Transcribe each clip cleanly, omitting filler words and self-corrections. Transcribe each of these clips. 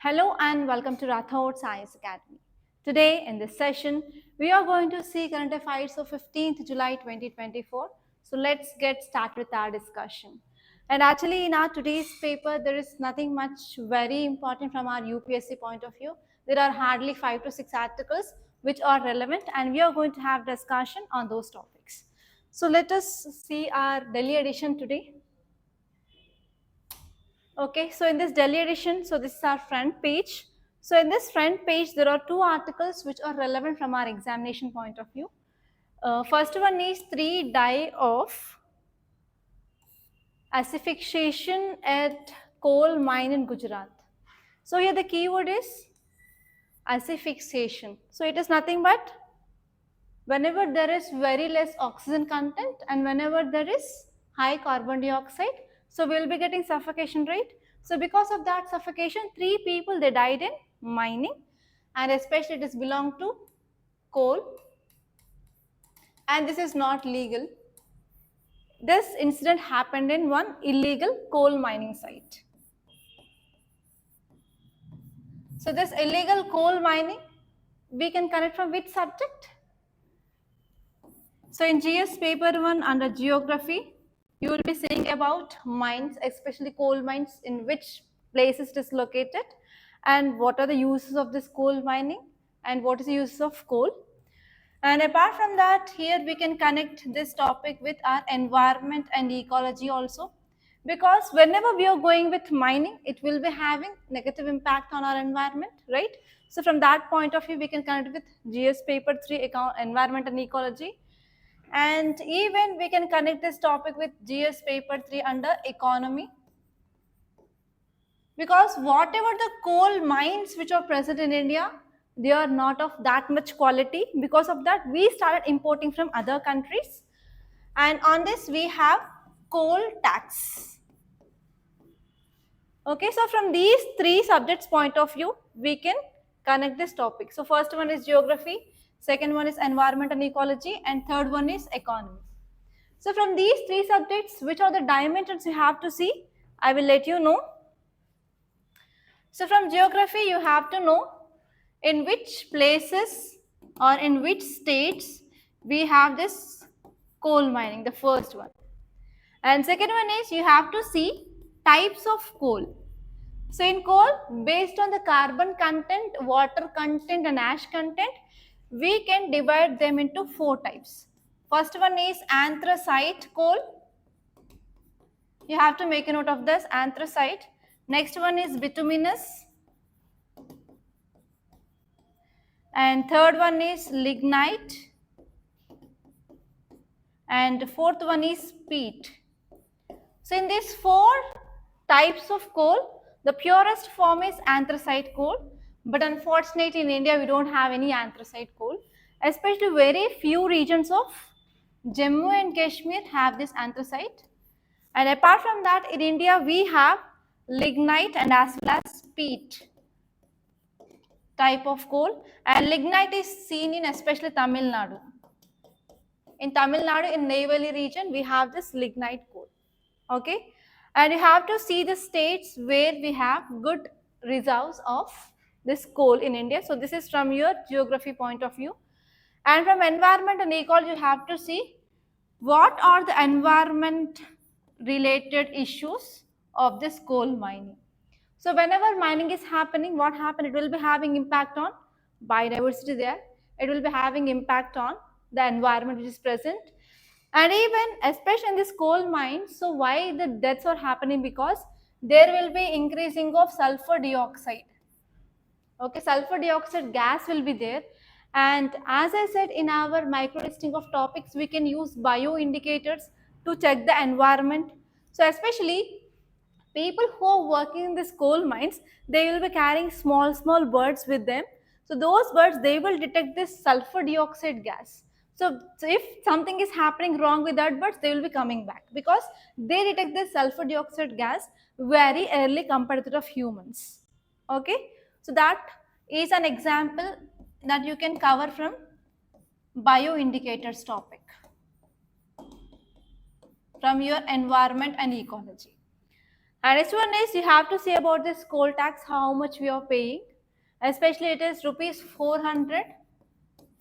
Hello and welcome to Rathods Science Academy. Today in this session, we are going to see current affairs of 15th July 2024. So let's get started with our discussion. And actually in our today's paper, there is nothing much very important from our UPSC point of view. There are hardly 5 to 6 articles which are relevant and we are going to have discussion on those topics. So let us see our Delhi edition today. Okay, so in this Delhi edition, so this is our front page. So in this front page, there are two articles which are relevant from our examination point of view. First one is 3-die of asphyxiation at coal mine in Gujarat. So here the keyword is asphyxiation. So it is nothing but whenever there is very less oxygen content and whenever there is high carbon dioxide, so we will be getting suffocation, right? So because of that suffocation, 3 people they died in mining, and especially it is belong to coal, and this is not legal. This incident happened in one illegal coal mining site. So this illegal coal mining, we can connect from which subject? So in GS paper 1 under geography, you will be saying about mines, especially coal mines, in which places it is located and what are the uses of this coal mining and what is the use of coal. And apart from that, here we can connect this topic with our environment and ecology also, because whenever we are going with mining, it will be having negative impact on our environment, right? So from that point of view, we can connect with GS paper 3 environment and ecology. And even we can connect this topic with GS paper 3 under economy, because whatever the coal mines which are present in India, they are not of that much quality. Because of that, we started importing from other countries, and on this we have coal tax. Okay, so from these 3 subjects point of view, we can connect this topic. So first one is geography, second one is environment and ecology, and third one is economy. So from these 3 subjects, which are the dimensions you have to see, I will let you know. So from geography, you have to know in which places or in which states we have this coal mining, the first one. And second one is you have to see types of coal. So in coal, based on the carbon content, water content and ash content, we can divide them into 4 types. First one is anthracite coal. You have to make a note of this, anthracite. Next one is bituminous. And third one is lignite. And fourth one is peat. So in these 4 types of coal, the purest form is anthracite coal. But unfortunately in India, we don't have any anthracite coal. Especially very few regions of Jammu and Kashmir have this anthracite. And apart from that, in India, we have lignite and as well as peat type of coal. And lignite is seen in especially Tamil Nadu. In Tamil Nadu, in Neyveli region, we have this lignite coal. Okay. And you have to see the states where we have good reserves of this coal in India. So this is from your geography point of view. And from environment and ecology, you have to see what are the environment related issues of this coal mining. So whenever mining is happening, what happens? It will be having impact on biodiversity there. It will be having impact on the environment which is present. And even especially in this coal mine, so why the deaths are happening? Because there will be increasing of sulfur dioxide. Okay, sulfur dioxide gas will be there. And as I said, in our micro listing of topics, we can use bio indicators to check the environment. So especially people who are working in these coal mines, they will be carrying small birds with them. So those birds, they will detect this sulfur dioxide gas. So if something is happening wrong with that birds, they will be coming back because they detect this sulfur dioxide gas very early compared to the humans. Okay, so that is an example that you can cover from bio indicators topic from your environment and ecology. And next one is you have to see about this coal tax, how much we are paying. Especially it is rupees 400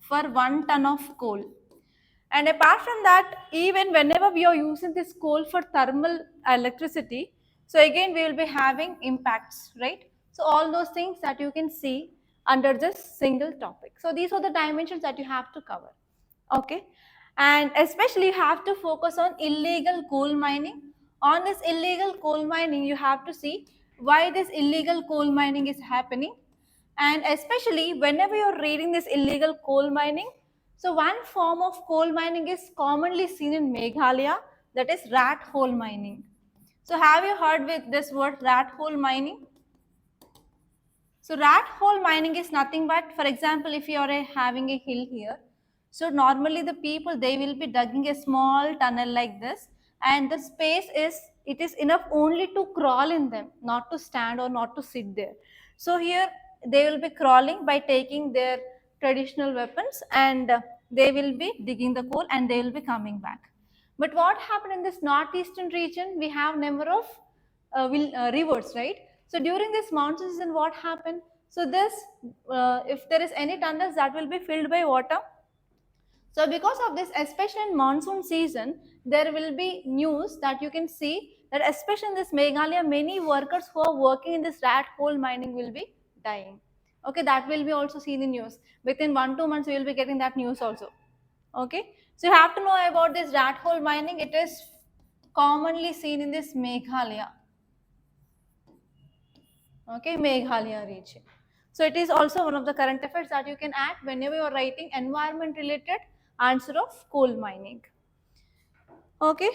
for 1 ton of coal. And apart from that, even whenever we are using this coal for thermal electricity, so again we will be having impacts, right? So all those things that you can see under this single topic. So these are the dimensions that you have to cover, okay? And especially you have to focus on illegal coal mining. On this illegal coal mining, you have to see why this illegal coal mining is happening. And especially whenever you're reading this illegal coal mining, so one form of coal mining is commonly seen in Meghalaya, that is rat hole mining. So have you heard with this word rat hole mining? So rat hole mining is nothing but, for example, if you are having a hill here, so normally the people, they will be digging a small tunnel like this, and the space is, it is enough only to crawl in them, not to stand or not to sit there. So here they will be crawling by taking their traditional weapons, and they will be digging the coal and they will be coming back. But what happened in this northeastern region, we have number of rivers, right? So during this monsoon season, what happened? So this, if there is any tunnels, that will be filled by water. So because of this, especially in monsoon season, there will be news that you can see that especially in this Meghalaya, many workers who are working in this rat hole mining will be dying. Okay, that will be also seen in news. Within 1-2 months, you will be getting that news also. Okay, so you have to know about this rat hole mining. It is commonly seen in this Meghalaya. Okay, Meghalaya region. So it is also one of the current affairs that you can add whenever you are writing environment related answer of coal mining. Okay,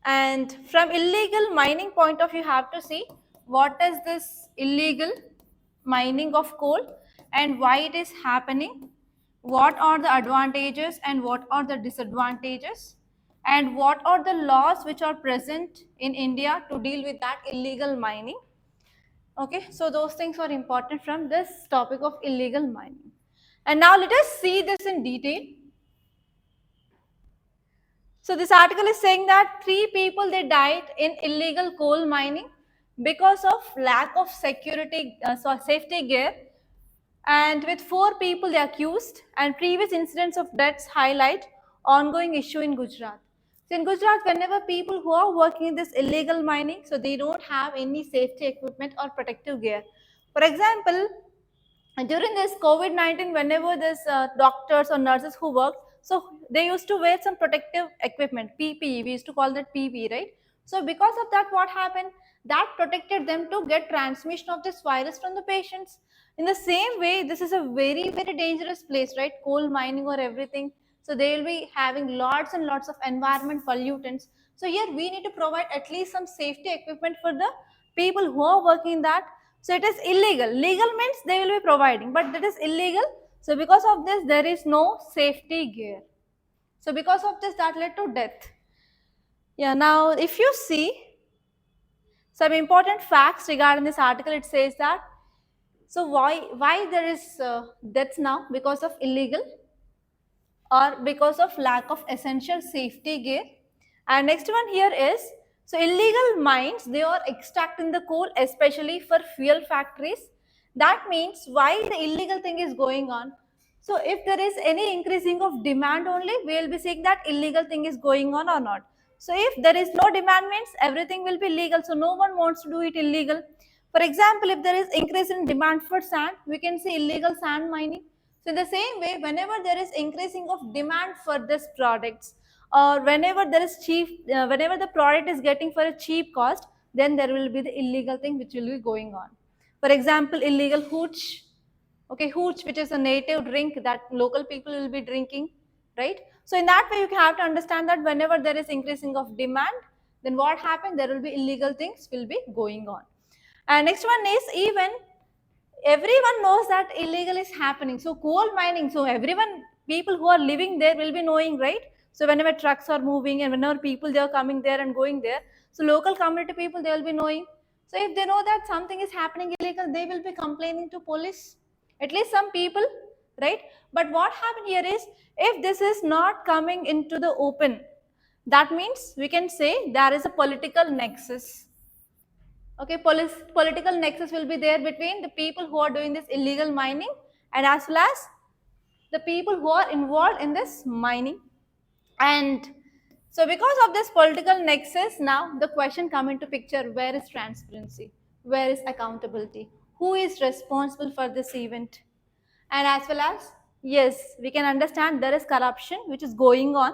and from illegal mining point of view, you have to see what is this illegal mining of coal and why it is happening, what are the advantages and what are the disadvantages, and what are the laws which are present in India to deal with that illegal mining. Okay, so those things are important from this topic of illegal mining. And now let us see this in detail. So this article is saying that 3 people, they died in illegal coal mining because of lack of safety gear, and with 4 people they accused, and previous incidents of deaths highlight ongoing issue in Gujarat. So in Gujarat, whenever people who are working in this illegal mining, so they don't have any safety equipment or protective gear. For example, during this COVID-19, whenever this doctors or nurses who worked, so they used to wear some protective equipment, PPE, we used to call that PPE, right? So because of that, what happened? That protected them to get transmission of this virus from the patients. In the same way, this is a very, very dangerous place, right? Coal mining or everything. So they will be having lots and lots of environment pollutants. So here we need to provide at least some safety equipment for the people who are working in that. So it is illegal. Legal means they will be providing, but that is illegal. So because of this, there is no safety gear. So because of this, that led to death. Yeah, now if you see some important facts regarding this article, it says that, so why there is deaths now? Because of illegal or because of lack of essential safety gear. And next one here is, so illegal mines, they are extracting the coal especially for fuel factories. That means why the illegal thing is going on. So if there is any increasing of demand only, we will be seeing that illegal thing is going on or not. So if there is no demand means everything will be legal. So no one wants to do it illegal. For example, if there is increase in demand for sand, we can see illegal sand mining. So in the same way, whenever there is increasing of demand for this products, or whenever there is whenever the product is getting for a cheap cost, then there will be the illegal thing which will be going on. For example, illegal hooch. Okay, hooch, which is a native drink that local people will be drinking, right? So in that way, you have to understand that whenever there is increasing of demand, then what happened? There will be illegal things will be going on. And next one is, even everyone knows that illegal is happening. So coal mining, so everyone, people who are living there will be knowing, right? So whenever trucks are moving and whenever people, they are coming there and going there, so local community people, they will be knowing. So if they know that something is happening illegal, they will be complaining to police, at least some people, right? But what happened here is, if this is not coming into the open, that means we can say there is a political nexus. Okay, political nexus will be there between the people who are doing this illegal mining and as well as the people who are involved in this mining. And so because of this political nexus, now the question come into picture, where is transparency? Where is accountability? Who is responsible for this event? And as well as, yes, we can understand there is corruption which is going on.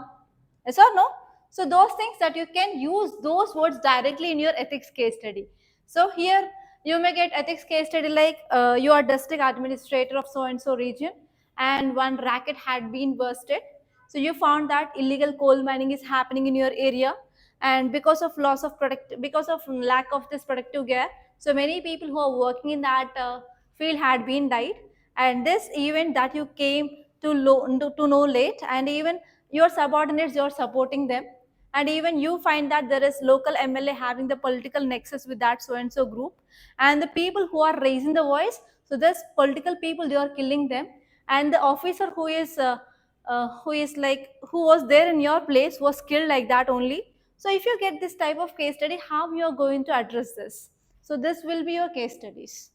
Yes or no? So those things that you can use those words directly in your ethics case study. So here you may get ethics case study like you are district administrator of so and so region and one racket had been busted. So you found that illegal coal mining is happening in your area, and because of because of lack of this productive gear, so many people who are working in that field had been died. And this event that you came to know late, and even your subordinates, you're supporting them, and even you find that there is local MLA having the political nexus with that so and so group, and the people who are raising the voice, so this political people, they are killing them, and the officer who was there in your place was killed like that only. So if you get this type of case study, how you are going to address this? So this will be your case studies.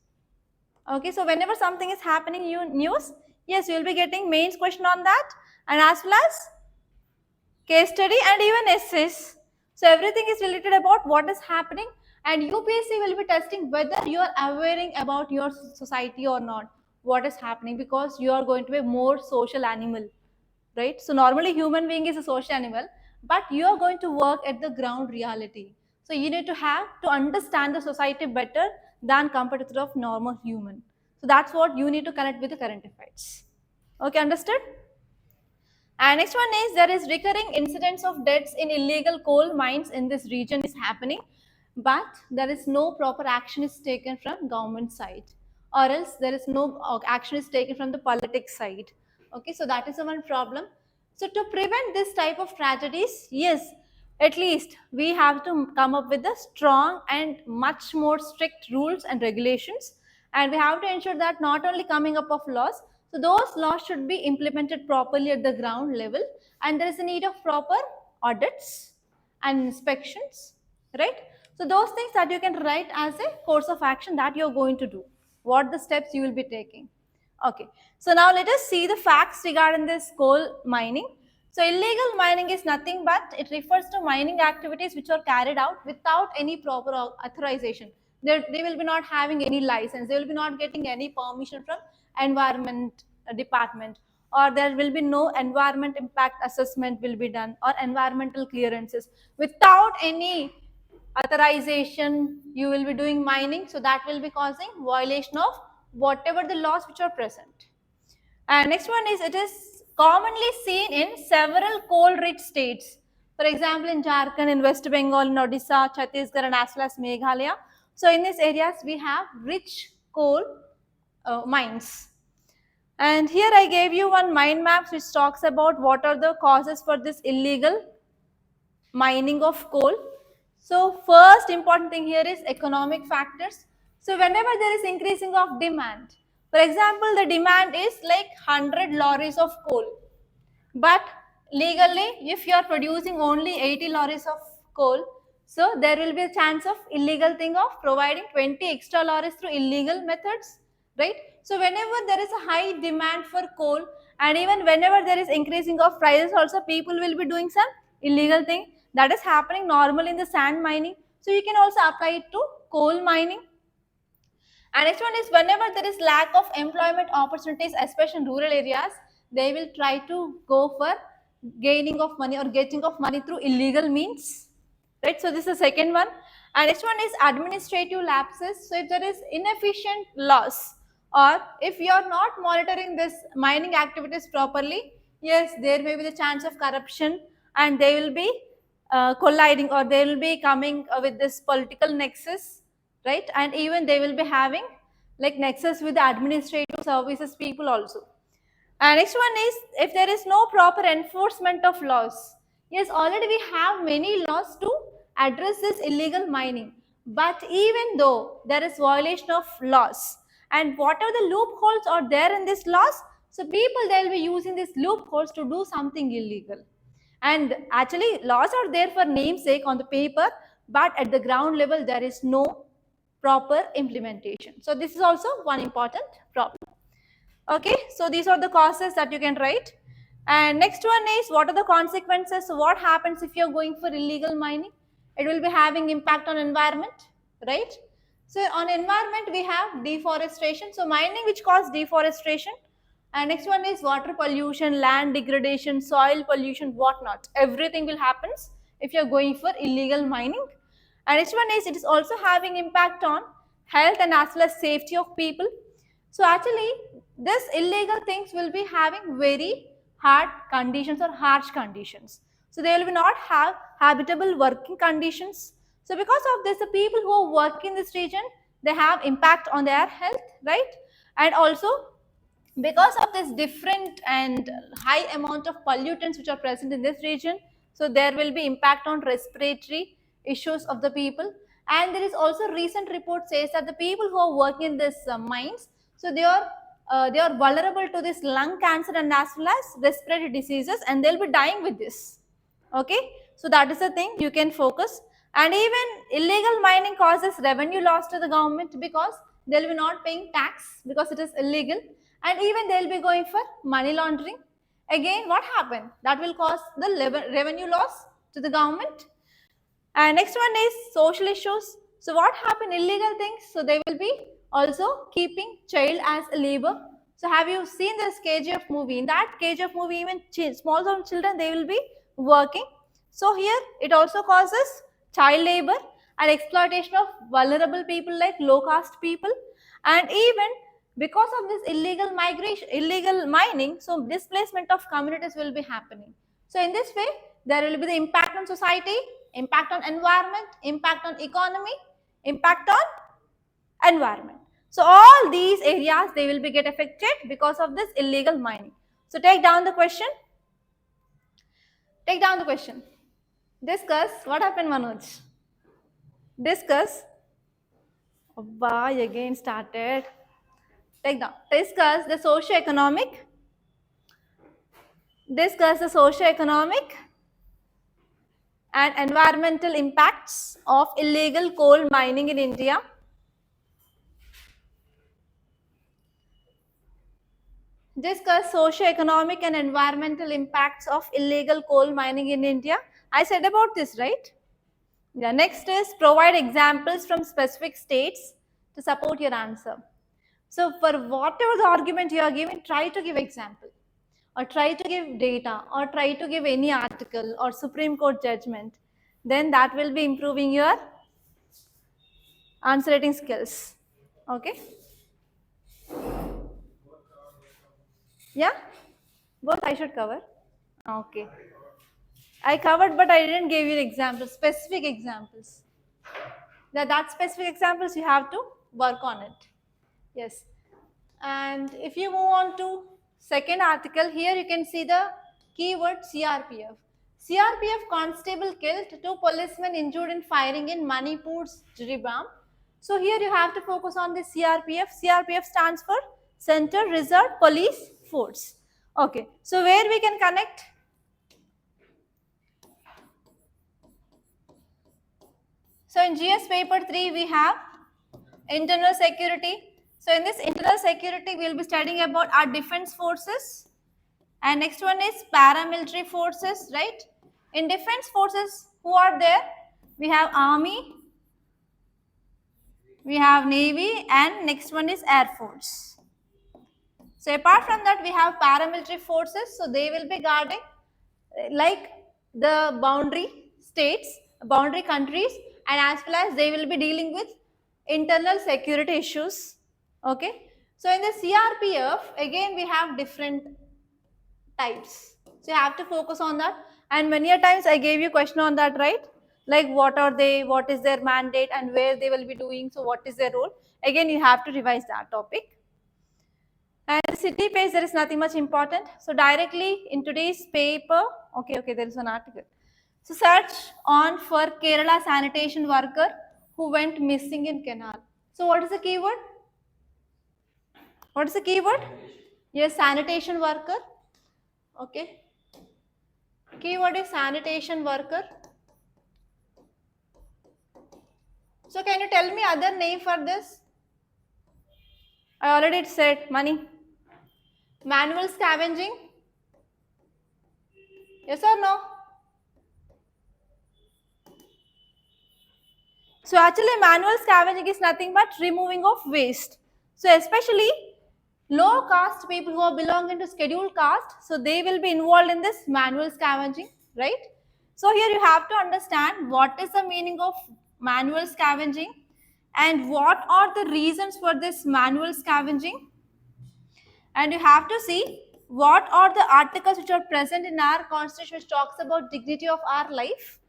Okay, so whenever something is happening in news, yes, you will be getting mains question on that, and as well as case study and even essays. So everything is related about what is happening, and UPSC will be testing whether you are aware about your society or not, what is happening, because you are going to be more social animal, right? So normally human being is a social animal, but you are going to work at the ground reality. So you need to have to understand the society better than compared to of normal human. So that's what you need to connect with the current affairs. Okay, understood? And next one is, there is recurring incidents of deaths in illegal coal mines in this region is happening, but there is no proper action is taken from government side, or else there is no action is taken from the politics side. Okay, so that is the one problem. So to prevent this type of tragedies, yes, at least we have to come up with the strong and much more strict rules and regulations, and we have to ensure that not only coming up of laws, so those laws should be implemented properly at the ground level, and there is a need of proper audits and inspections, right? So those things that you can write as a course of action that you're going to do, what the steps you will be taking. Okay, so now let us see the facts regarding this coal mining. So illegal mining is nothing but it refers to mining activities which are carried out without any proper authorization. They will be not having any license, they will be not getting any permission from environment department, or there will be no environment impact assessment will be done, or environmental clearances. Without any authorization you will be doing mining, so that will be causing violation of whatever the laws which are present. And next one is, it is commonly seen in several coal rich states, for example in Jharkhand, in West Bengal, in Odisha, Chhattisgarh, and as well as Meghalaya. So in these areas we have rich coal mines. And here I gave you one mine map which talks about what are the causes for this illegal mining of coal. So first important thing here is economic factors. So whenever there is increasing of demand, for example, the demand is like 100 lorries of coal, but legally if you are producing only 80 lorries of coal, so there will be a chance of illegal thing of providing 20 extra lorries through illegal methods, right? So whenever there is a high demand for coal, and even whenever there is increasing of prices also, people will be doing some illegal thing that is happening normally in the sand mining. So you can also apply it to coal mining. And next one is, whenever there is lack of employment opportunities, especially in rural areas, they will try to go for gaining of money or getting of money through illegal means, right? So this is the second one. And next one is administrative lapses. So if there is inefficient laws, or if you are not monitoring this mining activities properly, yes, there may be the chance of corruption, and they will be colliding, or they will be coming with this political nexus, right? And even they will be having like nexus with the administrative services people also. And next one is, if there is no proper enforcement of laws. Yes, already we have many laws to address this illegal mining, but even though there is violation of laws, and whatever the loopholes are there in this laws, so people, they will be using these loopholes to do something illegal. And actually laws are there for namesake on the paper, but at the ground level there is no proper implementation. So this is also one important problem. Okay, so these are the causes that you can write. And next one is, what are the consequences? So what happens if you're going for illegal mining? It will be having impact on environment, right? So on environment we have deforestation. So mining which cause deforestation. And next one is water pollution, land degradation, soil pollution, whatnot. Everything will happen if you're going for illegal mining. And next one is, it is also having impact on health and as well as safety of people. So actually, this illegal things will be having very hard conditions or harsh conditions. So they will not have habitable working conditions. So because of this, the people who work in this region, they have impact on their health, right? And also because of this different and high amount of pollutants which are present in this region, so there will be impact on respiratory issues of the people. And there is also recent report says that the people who are working in this mines, so they are vulnerable to this lung cancer and as well as respiratory diseases, and they'll be dying with this. Okay, so that is the thing you can focus. And even illegal mining causes revenue loss to the government because they'll be not paying tax because it is illegal, and even they'll be going for money laundering. Again, what happened? That will cause the revenue loss to the government. And next one is social issues. So what happen? Illegal things. So they will be also keeping child as a labor. So have you seen this KGF movie? In that KGF movie, even small children, they will be working. So here it also causes child labor and exploitation of vulnerable people like low caste people. And even because of this illegal migration, illegal mining, so displacement of communities will be happening. So in this way, there will be the impact on society, impact on environment, impact on economy, impact on environment. So all these areas, they will be get affected because of this illegal mining. So take down the question. Take down the question. Discuss. What happened, Manoj? Discuss. Why again started? Take down. Discuss the socio-economic. Discuss the socio-economic and environmental impacts of illegal coal mining in India. Discuss socio-economic and environmental impacts of illegal coal mining in India. I said about this, right? Yeah. Next is, provide examples from specific states to support your answer. So for whatever the argument you are giving, try to give example, or try to give data, or try to give any article or Supreme Court judgment. Then that will be improving your answer writing skills. Okay? Yeah? Both I should cover? Okay. I covered, but I didn't give you examples, specific examples. That specific examples you have to work on it. Yes. And if you move on to second article, here you can see the keyword CRPF. CRPF constable killed, 2 policemen injured in firing in Manipur's Jiribam. So here you have to focus on the CRPF. CRPF stands for Center Reserve Police Force. Okay, so where we can connect? So in GS paper 3 we have internal security. So in this internal security we will be studying about our defense forces. And next one is paramilitary forces, right? In defense forces, who are there? We have army, we have navy, and next one is air force. So apart from that, we have paramilitary forces. So they will be guarding like the boundary states, boundary countries, and as well as they will be dealing with internal security issues. Okay. So in the CRPF, again we have different types. So you have to focus on that. And many a times I gave you question on that, right? Like what are they, what is their mandate, and where they will be doing, so what is their role. Again, you have to revise that topic. And city page, there is nothing much important. So directly in today's paper, okay, there is an article. So search on for Kerala sanitation worker who went missing in canal. So what is the keyword? What is the keyword? Yes, sanitation worker. Okay. Keyword is sanitation worker. So can you tell me other name for this? I already said money. Manual scavenging? Yes or no? So actually manual scavenging is nothing but removing of waste. So especially low caste people who are belonging to scheduled caste, so they will be involved in this manual scavenging, right? So here you have to understand what is the meaning of manual scavenging and what are the reasons for this manual scavenging, and you have to see what are the articles which are present in our constitution which talks about dignity of our life.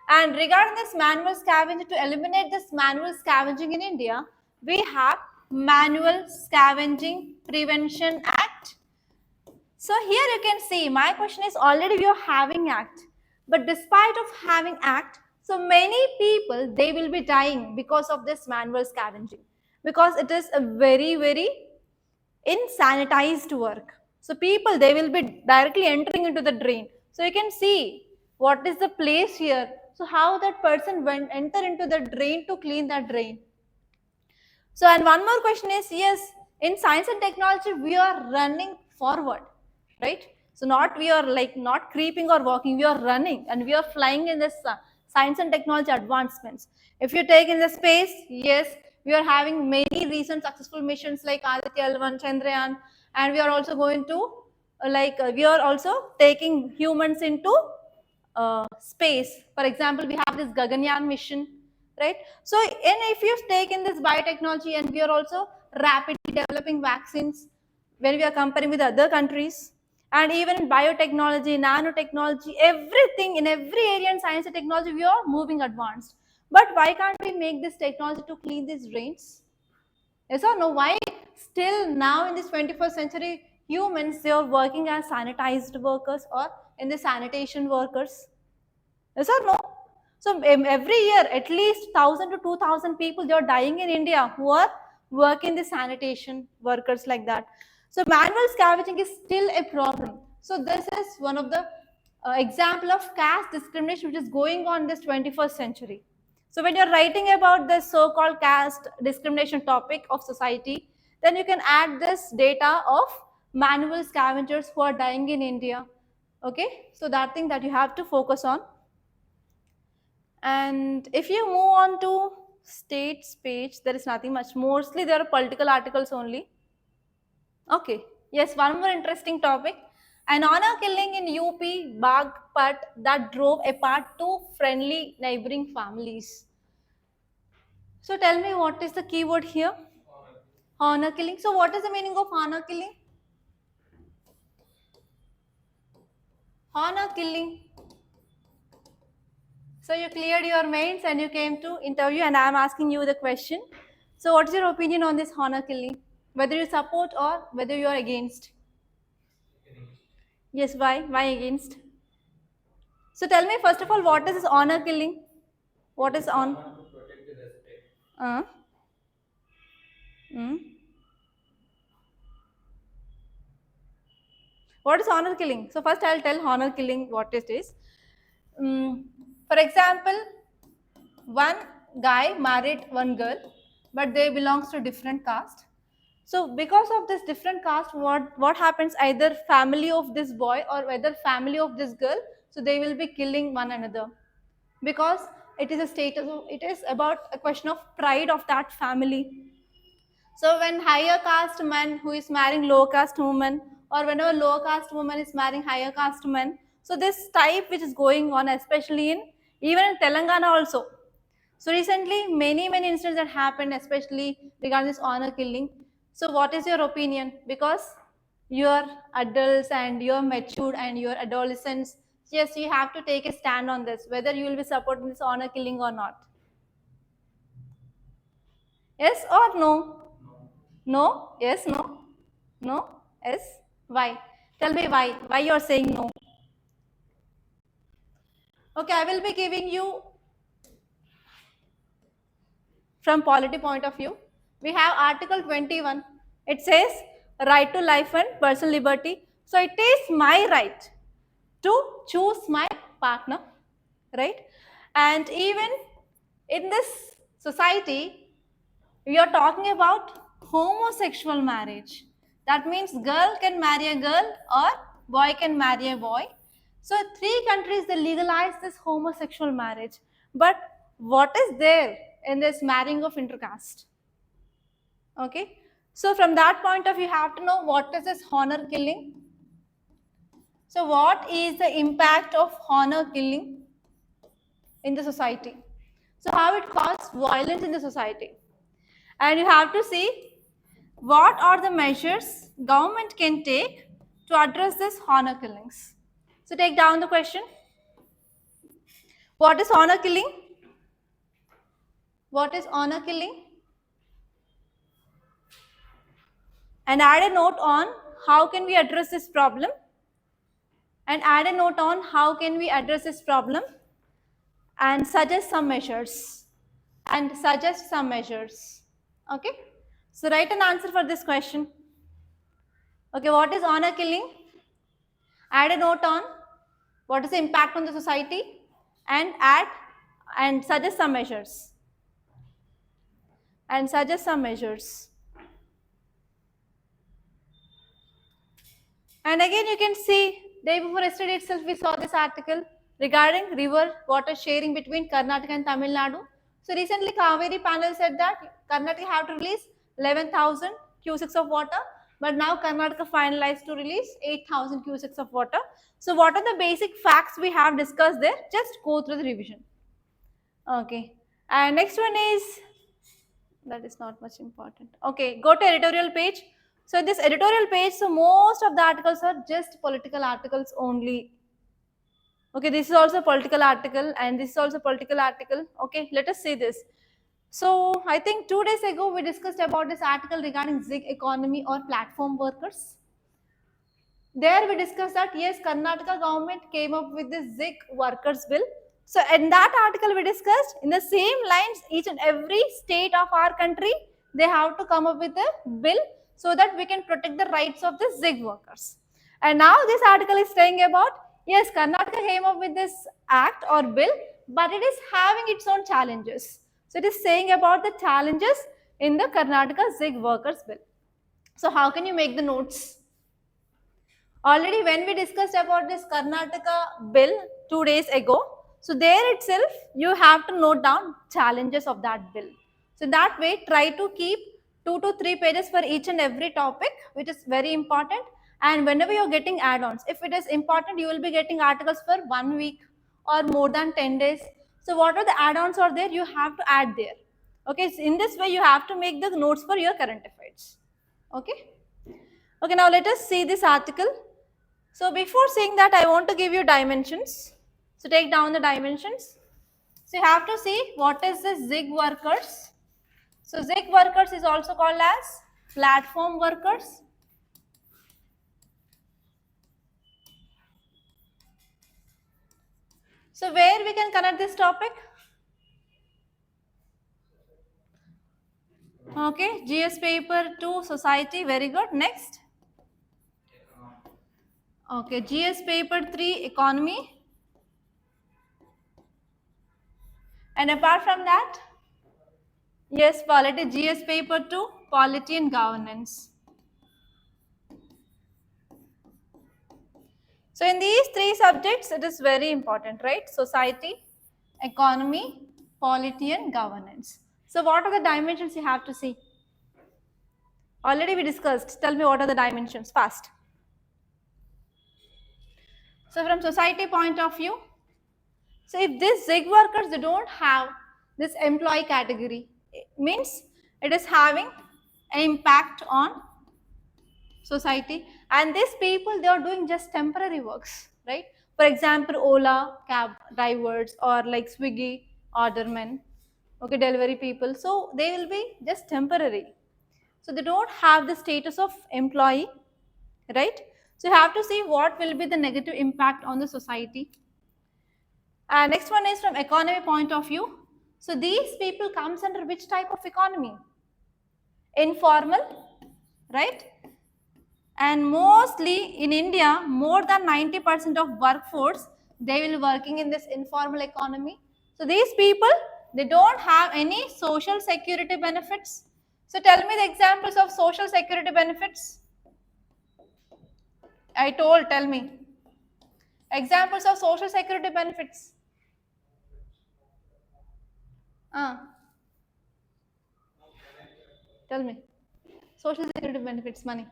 And regarding this manual scavenging, to eliminate this manual scavenging in India, we have Manual Scavenging Prevention Act. So here you can see my question is already we are having act, but despite of having act, so many people they will be dying because of this manual scavenging, because it is a very insanitized work. So people they will be directly entering into the drain. So you can see what is the place here. So how that person went enter into the drain to clean that drain. So and one more question is, yes, in science and technology we are running forward, right? So not we are like not creeping or walking, we are running and we are flying in this science and technology advancements. If you take in the space, yes, we are having many recent successful missions like Aditya L1, Chandrayaan, and we are also going to we are also taking humans into space. For example, we have this Gaganyaan mission, right? So, if you take in this biotechnology, and we are also rapidly developing vaccines when we are comparing with other countries, and even in biotechnology, nanotechnology, everything in every area in science and technology, we are moving advanced. But why can't we make this technology to clean these drains? Yes or no? Why still now in this 21st century, humans they are working as sanitized workers or in the sanitation workers? Yes or no? So every year, at least 1,000 to 2,000 people they are dying in India who are working the sanitation workers like that. So manual scavenging is still a problem. So this is one of the example of caste discrimination which is going on in this 21st century. So when you're writing about this so-called caste discrimination topic of society, then you can add this data of manual scavengers who are dying in India. Okay, so that thing that you have to focus on. And if you move on to states page, there is nothing much. Mostly there are political articles only. Okay, yes, one more interesting topic. An honor killing in UP Bagpat that drove apart two friendly neighboring families. So tell me what is the keyword here? Honor killing. So what is the meaning of honor killing? Honor killing. So you cleared your mains and you came to interview and I am asking you the question. So what is your opinion on this honor killing? Whether you support or whether you are against? Yes, why? Why against? So tell me first of all, what is this honor killing? What is on? Uh, mm. What is honor killing? So first I'll tell honor killing what it is. For example, one guy married one girl, but they belongs to different caste. So because of this different caste, what happens? Either family of this boy or whether family of this girl, so they will be killing one another because it is a status. It is about a question of pride of that family. So when higher caste man who is marrying low caste woman, or whenever low caste woman is marrying higher caste man, so this type which is going on, especially in even in Telangana also. So recently, many incidents that happened, especially regarding this honor killing. So what is your opinion? Because you are adults and you are matured and you are adolescents. Yes, you have to take a stand on this, whether you will be supporting this honor killing or not. Yes or no? No? Yes, no? No? Yes? Why? Tell me why. Why you are saying no? Okay, I will be giving you from polity point of view. We have Article 21. It says right to life and personal liberty. So it is my right to choose my partner, right? And even in this society, we are talking about homosexual marriage. That means girl can marry a girl or boy can marry a boy. So 3 countries they legalize this homosexual marriage. But what is there in this marrying of intercaste? Okay. So from that point of view, you have to know what is this honor killing. So what is the impact of honor killing in the society? So how it causes violence in the society. And you have to see what are the measures government can take to address this honor killings. So take down the question. What is honor killing? What is honor killing? And add a note on how can we address this problem. And add a note on how can we address this problem and suggest some measures. And suggest some measures. Okay. So write an answer for this question. Okay, what is honor killing? Add a note on what is the impact on the society and add and suggest some measures. And suggest some measures. And again you can see day before yesterday itself we saw this article regarding river water sharing between Karnataka and Tamil Nadu. So recently Kaveri panel said that Karnataka have to release 11,000 cusecs of water, but now Karnataka finalized to release 8,000 cusecs of water. So what are the basic facts we have discussed there? Just go through the revision. Okay. And next one is, that is not much important. Okay, go to editorial page. So this editorial page, so most of the articles are just political articles only. Okay, this is also a political article and this is also a political article. Okay, let us see this. So I think 2 days ago we discussed about this article regarding gig economy or platform workers. There we discussed that yes, Karnataka government came up with this gig workers bill. So in that article we discussed in the same lines each and every state of our country they have to come up with a bill so that we can protect the rights of the gig workers. And now this article is saying about yes, Karnataka came up with this act or bill, but it is having its own challenges. So it is saying about the challenges in the Karnataka gig workers bill. So how can you make the notes? Already when we discussed about this Karnataka bill 2 days ago, so there itself you have to note down challenges of that bill. So that way try to keep 2 to 3 pages for each and every topic, which is very important. And whenever you're getting add-ons, if it is important, you will be getting articles for 1 week or more than 10 days. So what are the add-ons are there, you have to add there. Okay, so in this way you have to make the notes for your current affairs. Okay. Okay, now let us see this article. So before saying that, I want to give you dimensions. So take down the dimensions. So you have to see what is this gig workers. So gig workers is also called as platform workers. So where we can connect this topic? Okay, GS paper 2 society, very good. Next. Okay, GS paper 3 economy. And apart from that, yes, polity, GS paper 2 polity and governance. So in these 3 subjects, it is very important, right? Society, economy, polity and governance. So what are the dimensions you have to see? Already we discussed. Tell me what are the dimensions fast. So from society point of view, so if these gig workers, they don't have this employee category, it means it is having an impact on society, and these people they are doing just temporary works, right? For example, Ola cab drivers or like Swiggy ordermen, okay, delivery people. So they will be just temporary. So they don't have the status of employee, right? So you have to see what will be the negative impact on the society. And next one is from economy point of view. So these people comes under which type of economy? Informal, right? And mostly in India, more than 90% of workforce, they will be working in this informal economy. So these people, They don't have any social security benefits. So tell me the examples of social security benefits. Tell me. Examples of social security benefits. Tell me. Social security benefits, money.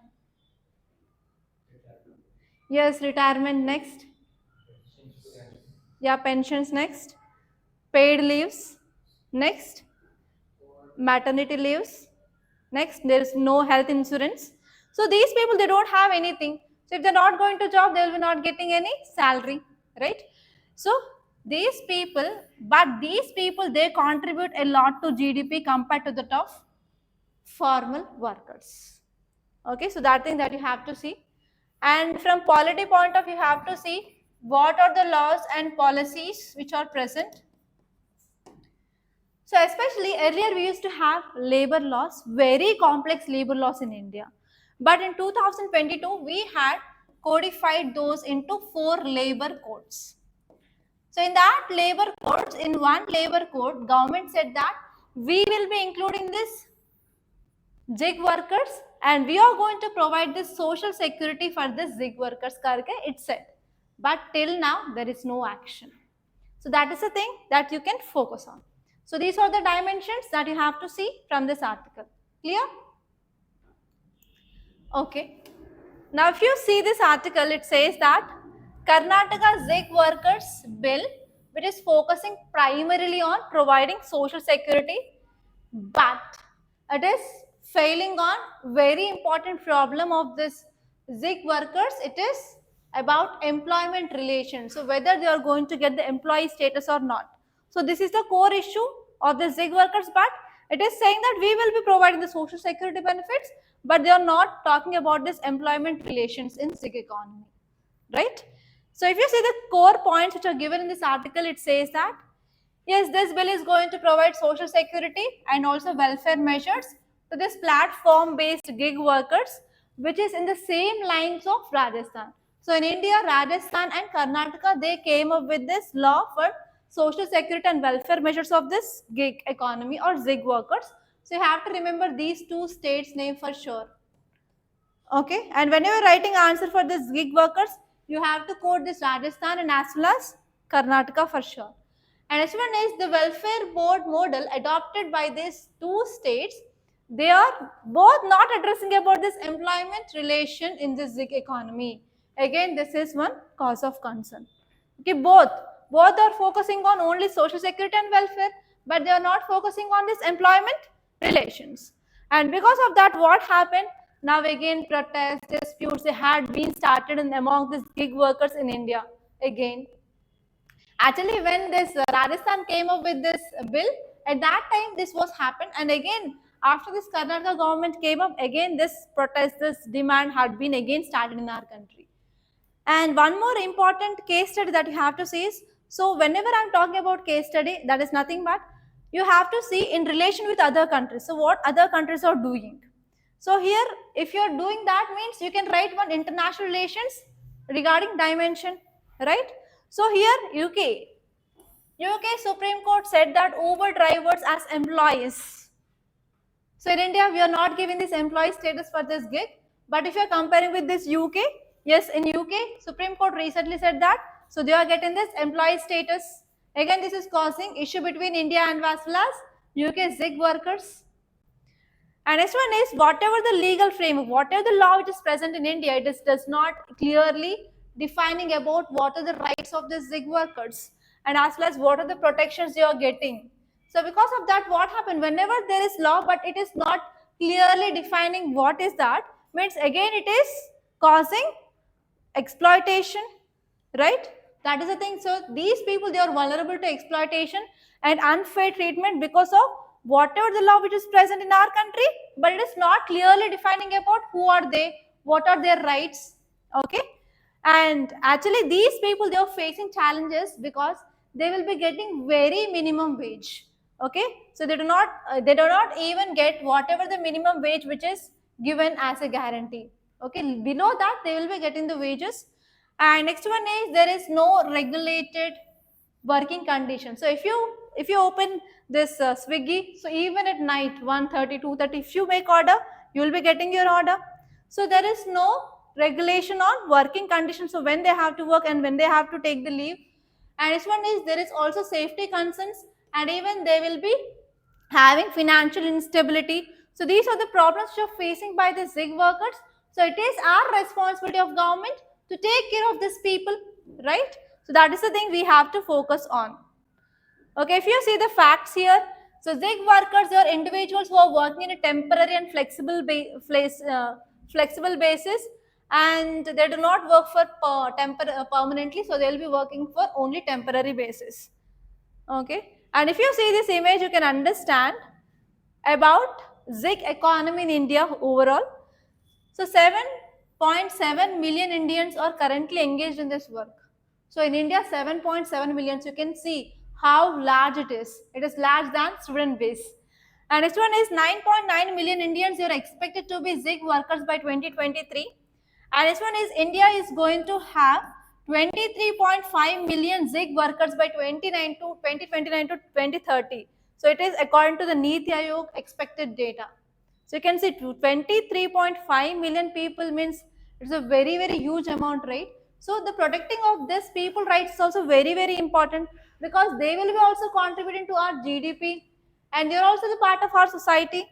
Yes, retirement next. Yeah, pensions next. Paid leaves next. Maternity leaves next. There is no health insurance. So these people, they don't have anything. So if they're not going to job, they will be not getting any salary, right? So these people, they contribute a lot to GDP compared to the top formal workers. Okay, so that thing that you have to see. And from polity point of view, you have to see what are the laws and policies which are present. So especially earlier we used to have labor laws, very complex labor laws in India. But in 2022, we had codified those into 4 labor codes. So in that labor codes, in one labor code, government said that we will be including this gig workers and we are going to provide this social security for this gig workers karke it said. But till now, there is no action. So that is the thing that you can focus on. So these are the dimensions that you have to see from this article. Clear? Okay. Now if you see this article, it says that Karnataka Zig Workers Bill, which is focusing primarily on providing social security, but it is failing on very important problem of this Zig workers. It is about employment relations. So whether they are going to get the employee status or not. So this is the core issue of the Zig workers, but it is saying that we will be providing the social security benefits, but they are not talking about this employment relations in Zig economy, right? So if you see the core points which are given in this article, it says that yes, this bill is going to provide social security and also welfare measures to this platform-based gig workers, which is in the same lines of Rajasthan. So in India, Rajasthan and Karnataka, they came up with this law for social security and welfare measures of this gig economy or zig workers. So you have to remember these 2 states' name for sure. Okay, and when you are writing answer for this gig workers, you have to quote this Rajasthan and as well as Karnataka for sure. And next one is the welfare board model adopted by these 2 states. They are both not addressing about this employment relation in this gig economy. Again, this is one cause of concern. Okay, both are focusing on only social security and welfare, but they are not focusing on this employment relations. And because of that, what happened? Now again, protests, disputes, they had been started among these gig workers in India again. Actually, when this Rajasthan came up with this bill, at that time this was happened, and again after this Karnataka government came up, again this protest, this demand had been again started in our country. And one more important case study that you have to see is, so whenever I'm talking about case study, that is nothing but you have to see in relation with other countries. So what other countries are doing. So here, if you're doing that means you can write one international relations regarding dimension, right? So here, UK Supreme Court said that Uber drivers as employees. So in India, we are not giving this employee status for this gig. But if you are comparing with this UK, yes, in UK, Supreme Court recently said that. So they are getting this employee status. Again, this is causing issue between India and as well as UK zig workers. And next one is whatever the legal framework, whatever the law which is present in India, it does not clearly defining about what are the rights of the zig workers and as well as what are the protections they are getting. So because of that, what happened? Whenever there is law, but it is not clearly defining what is that, means again it is causing exploitation, right? That is the thing. So these people, they are vulnerable to exploitation and unfair treatment because of whatever the law which is present in our country, but it is not clearly defining about who are they, what are their rights, okay? And actually these people, they are facing challenges because they will be getting very minimum wage, okay? So they do not even get whatever the minimum wage which is given as a guarantee, okay? Below that, they will be getting the wages. And next one is there is no regulated working condition. So if you if you open this Swiggy, so even at night 1:30, 2:30, if you make order, you will be getting your order. So there is no regulation on working conditions, so when they have to work and when they have to take the leave. And this one is there is also safety concerns, and even they will be having financial instability. So these are the problems which are facing by the ZIG workers. So it is our responsibility of government to take care of these people, right? So that is the thing we have to focus on. Okay, if you see the facts here, so ZIG workers, they are individuals who are working in a temporary and flexible basis, and they do not work for permanently, so they will be working for only temporary basis. Okay, and if you see this image, you can understand about ZIG economy in India overall. So 7.7 million Indians are currently engaged in this work. So in India, 7.7 million. So you can see how large it is. It is large than student base. And next one is 9.9 million Indians are expected to be ZIG workers by 2023. And this one is India is going to have 23.5 million ZIG workers by 2029 to 2030. So it is according to the Niti Aayog expected data. So you can see 23.5 million people means it's a very, very huge amount, right? So the protecting of this people rights is also very, very important, because they will be also contributing to our GDP, and they are also the part of our society.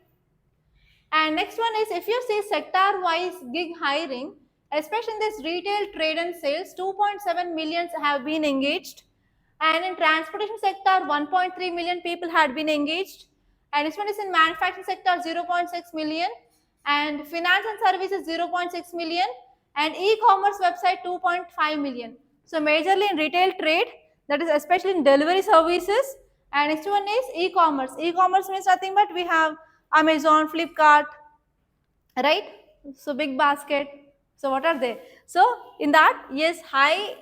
And next one is, if you see sector wise gig hiring, especially in this retail, trade and sales, 2.7 million have been engaged, and in transportation sector 1.3 million people had been engaged, and this one is in manufacturing sector 0.6 million, and finance and services 0.6 million, and e-commerce website 2.5 million. So majorly in retail trade, that is especially in delivery services. And next one is e-commerce. E-commerce means nothing but we have Amazon, Flipkart, right? So big basket. So what are they? So in that, yes, high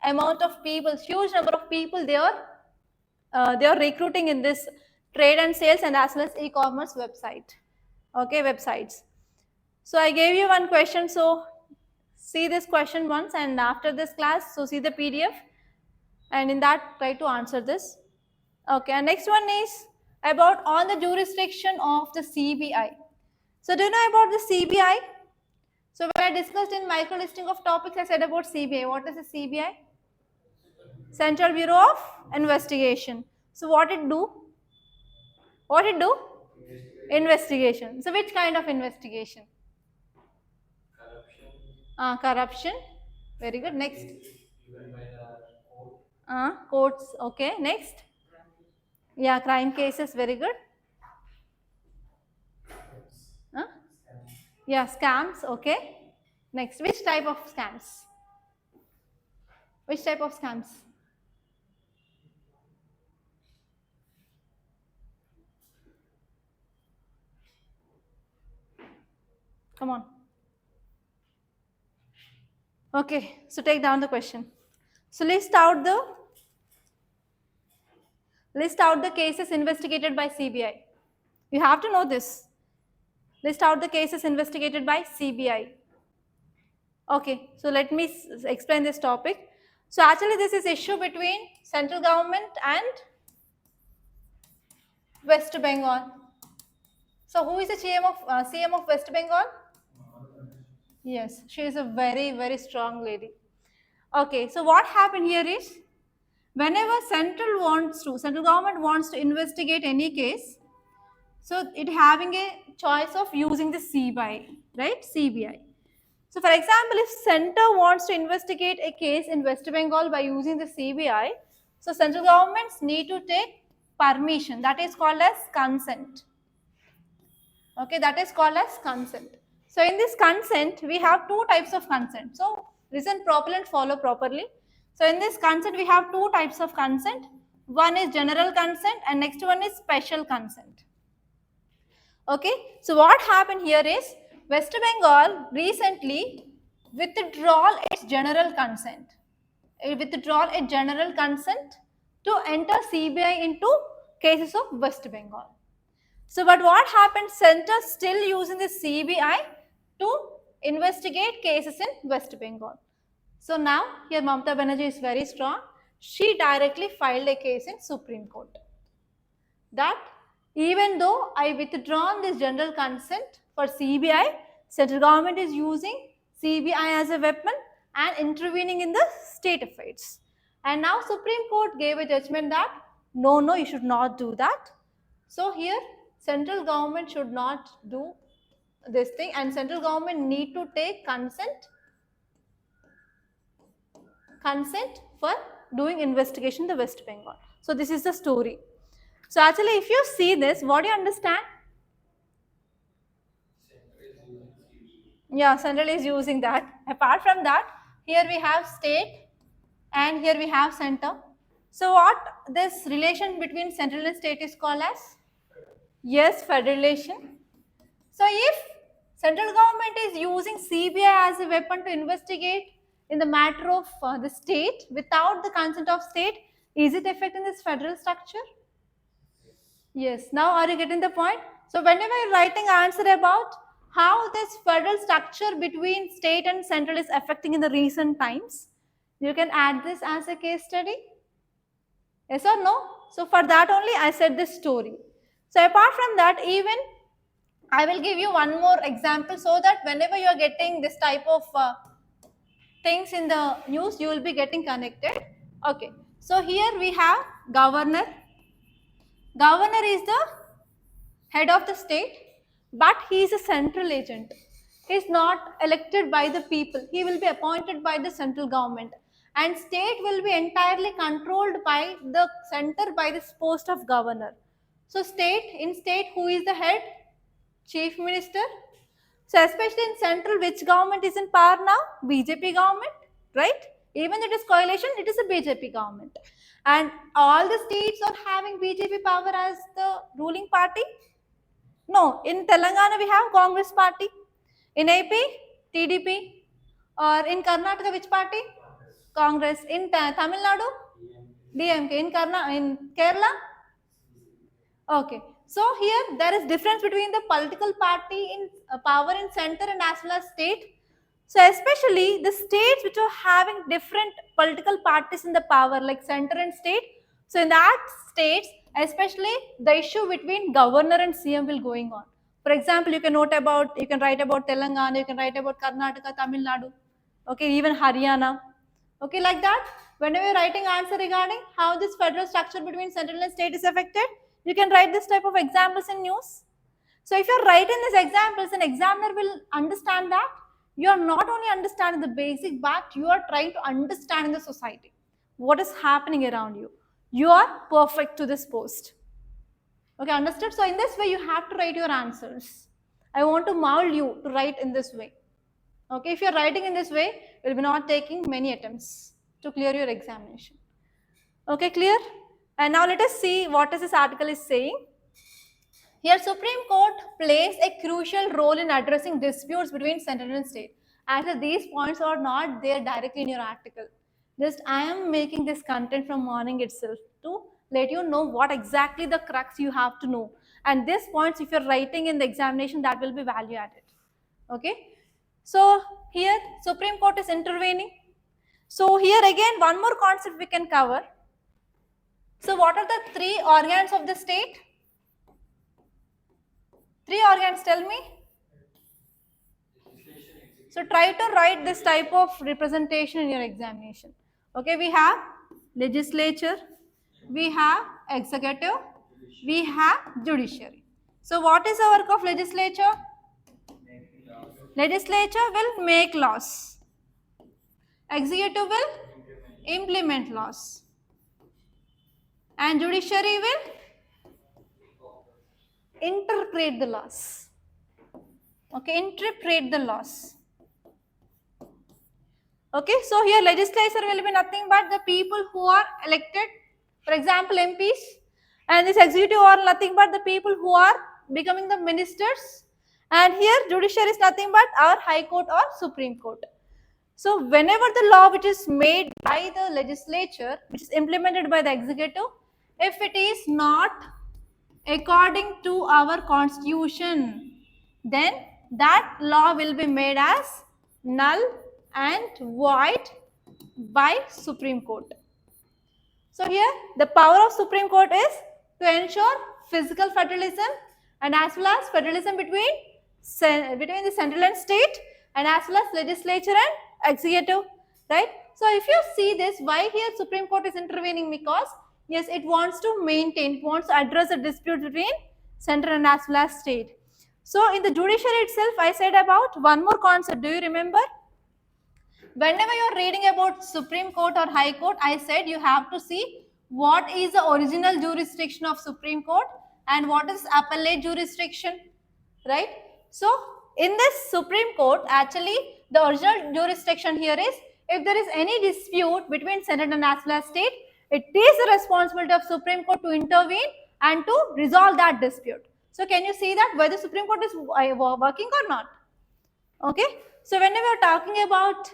amount of people, huge number of people, they are recruiting in this trade and sales and as well as e-commerce website. Okay, websites. So I gave you one question. So see this question once, and after this class, so see the PDF, and in that try to answer this. Okay, and next one is about on the jurisdiction of the CBI. So do you know about the CBI? So when I discussed in micro listing of topics, I said about CBI. What is the CBI? Central Bureau of Investigation. So what it do? What it do? Investigation. So which kind of investigation? Corruption. Very good. Next. Courts. Okay. Next. Yeah, crime cases. Very good. Yeah, scams. Okay. Next. Which type of scams? Which type of scams? Come on. Okay, so take down the question. So list out the cases investigated by CBI. You have to know this. List out the cases investigated by CBI. Okay, so let me explain this topic. So actually this is issue between central government and West Bengal. So who is the CM of West Bengal? Yes, she is a very, very strong lady. Okay, so what happened here is, whenever central government wants to investigate any case, so it having a choice of using the CBI, right? CBI. So for example, if center wants to investigate a case in West Bengal by using the CBI, so central governments need to take permission. That is called as consent. Okay, that is called as consent. So in this consent, we have two types of consent. So listen properly and follow properly. So in this consent, we have two types of consent. One is general consent and next one is special consent. Okay, so what happened here is, West Bengal recently withdraw its general consent. It withdraw a general consent to enter CBI into cases of West Bengal. So, but what happened? Center still using the CBI to investigate cases in West Bengal. So now here Mamata Banerjee is very strong. She directly filed a case in Supreme Court. that even though I withdrawn this general consent for CBI, central government is using CBI as a weapon and intervening in the state affairs. And now Supreme Court gave a judgment that no, you should not do that. So here central government should not do this thing, and central government need to take consent for doing investigation in the West Bengal. So this is the story. So actually if you see this, what do you understand? Yeah, central is using that. Apart from that, here we have state and here we have center. So what this relation between central and state is called as? Yes, federation. So if central government is using CBI as a weapon to investigate in the matter of the state without the consent of state, is it affecting this federal structure? Yes. Now are you getting the point? So whenever you're writing answer about how this federal structure between state and central is affecting in the recent times, you can add this as a case study. Yes or no? So for that only I said this story. So apart from that, even I will give you one more example so that whenever you are getting this type of things in the news, you will be getting connected. Okay. So here we have governor. Governor is the head of the state, but he is a central agent. He is not elected by the people. He will be appointed by the central government. And state will be entirely controlled by the center by this post of governor. So in state, who is the head? Chief Minister. So especially in central, which government is in power now? BJP government, right? Even it is coalition, it is a BJP government. And all the states are having BJP power as the ruling party? No, in Telangana we have Congress party. In AP, TDP. Or in Karnataka, which party? Congress. In Tamil Nadu? DMK. In Kerala? Okay. So here there is difference between the political party in power in center and as well as state. So especially the states which are having different political parties in the power like center and state. So in that states, especially the issue between governor and CM will going on. For example, you can write about Telangana, you can write about Karnataka, Tamil Nadu, okay, even Haryana, okay, like that. Whenever you're writing answer regarding how this federal structure between central and state is affected, you can write this type of examples in news. So if you're writing these examples, an examiner will understand that you are not only understanding the basic, but you are trying to understand in the society what is happening around you. You are perfect to this post. Okay, understood? So in this way, you have to write your answers. I want to mold you to write in this way. Okay, if you're writing in this way, you'll be not taking many attempts to clear your examination. Okay, clear? And now let us see what this article is saying. Here, Supreme Court plays a crucial role in addressing disputes between central and state. Actually, these points are not there directly in your article. Just I am making this content from morning itself to let you know what exactly the crux you have to know. And these points, if you're writing in the examination, that will be value added. Okay. So here, Supreme Court is intervening. So here again, one more concept we can cover. So what are the three organs of the state? Three organs, tell me. So try to write this type of representation in your examination. Okay, we have legislature, we have executive, we have judiciary. So what is the work of legislature? Legislature will make laws. Executive will implement laws. And judiciary will interpret the laws. Okay, interpret the laws. Okay, so here legislature will be nothing but the people who are elected, for example MPs, and this executive are nothing but the people who are becoming the ministers, and here judiciary is nothing but our High Court or Supreme Court. So whenever the law which is made by the legislature, which is implemented by the executive, if it is not according to our constitution, then that law will be made as null and void by Supreme Court. So here the power of Supreme Court is to ensure physical federalism and as well as federalism between the central and state, and as well as legislature and executive, right? So if you see this, why here Supreme Court is intervening? Because yes, it wants to maintain, it wants to address the dispute between central and as well as state. So in the judiciary itself, I said about one more concept. Do you remember? Whenever you are reading about Supreme Court or High Court, I said you have to see what is the original jurisdiction of Supreme Court and what is appellate jurisdiction, right? So in this Supreme Court, actually the original jurisdiction here is if there is any dispute between central and as well as state, it is the responsibility of Supreme Court to intervene and to resolve that dispute. So can you see that whether Supreme Court is working or not? Okay. So whenever we are talking about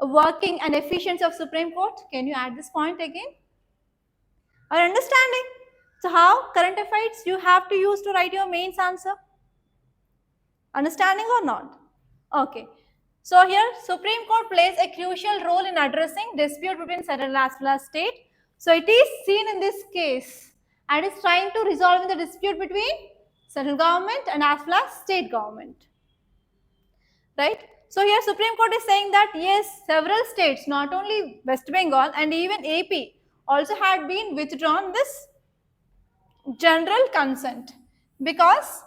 working and efficiency of Supreme Court, can you add this point again? Or understanding? So how current affairs you have to use to write your mains answer? Understanding or not? Okay. So here Supreme Court plays a crucial role in addressing dispute between central as well as state. So it is seen in this case and is trying to resolve the dispute between central government and as well as state government, right? So here Supreme Court is saying that yes, several states, not only West Bengal and even AP also had been withdrawn this general consent because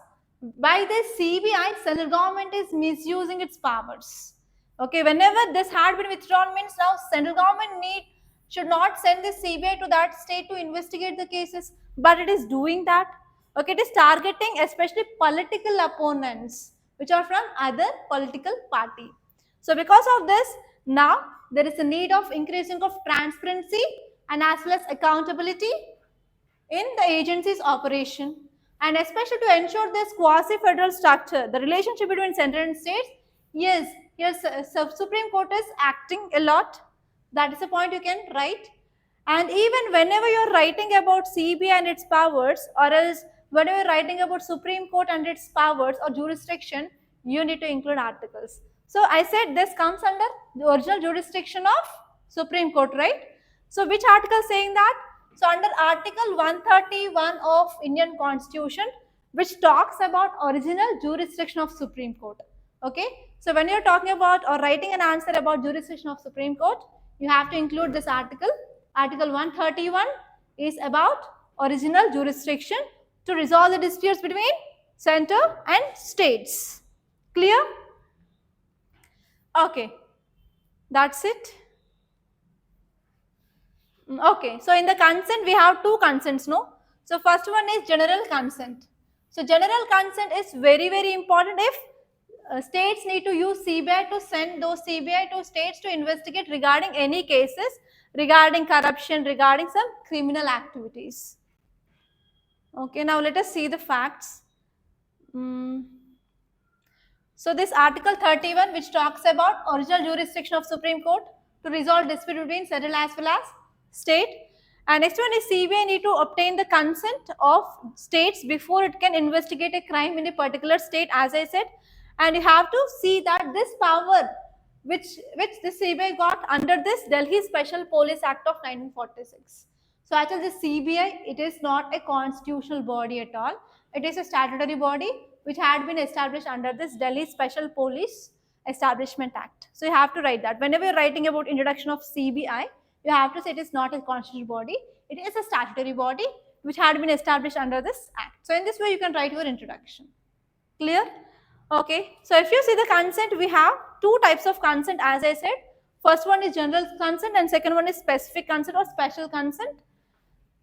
by this CBI, central government is misusing its powers. Okay, whenever this had been withdrawn means now central government should not send this CBI to that state to investigate the cases, but it is doing that. Okay, it is targeting especially political opponents which are from other political party. So because of this, now there is a need of increasing of transparency and as well as accountability in the agency's operation, and especially to ensure this quasi-federal structure, the relationship between central and states. Yes, here Supreme Court is acting a lot. That is a point you can write. And even whenever you are writing about CBI and its powers, or else whenever you are writing about Supreme Court and its powers or jurisdiction, you need to include articles. So I said this comes under the original jurisdiction of Supreme Court, right? So which article saying that? So under Article 131 of Indian Constitution, which talks about original jurisdiction of Supreme Court. Okay. So when you're talking about or writing an answer about jurisdiction of Supreme Court, you have to include this article. Article 131 is about original jurisdiction to resolve the disputes between center and states. Clear? Okay. That's it. Okay, so in the consent we have two consents, no? So first one is general consent. So general consent is very, very important if states need to use CBI to send those CBI to states to investigate regarding any cases, regarding corruption, regarding some criminal activities. Okay, now let us see the facts. So this Article 31 which talks about original jurisdiction of Supreme Court to resolve dispute between central as well as state, and next one is CBI need to obtain the consent of states before it can investigate a crime in a particular state, as I said, and you have to see that this power which the CBI got under this Delhi Special Police Act of 1946. So actually the CBI, it is not a constitutional body at all, it is a statutory body which had been established under this Delhi Special Police Establishment Act. So you have to write that whenever you are writing about introduction of CBI, you have to say it is not a constitutional body, it is a statutory body which had been established under this act. So in this way you can write your introduction. Clear? Okay. So if you see the consent, we have two types of consent, as I said. First one is general consent and second one is specific consent or special consent.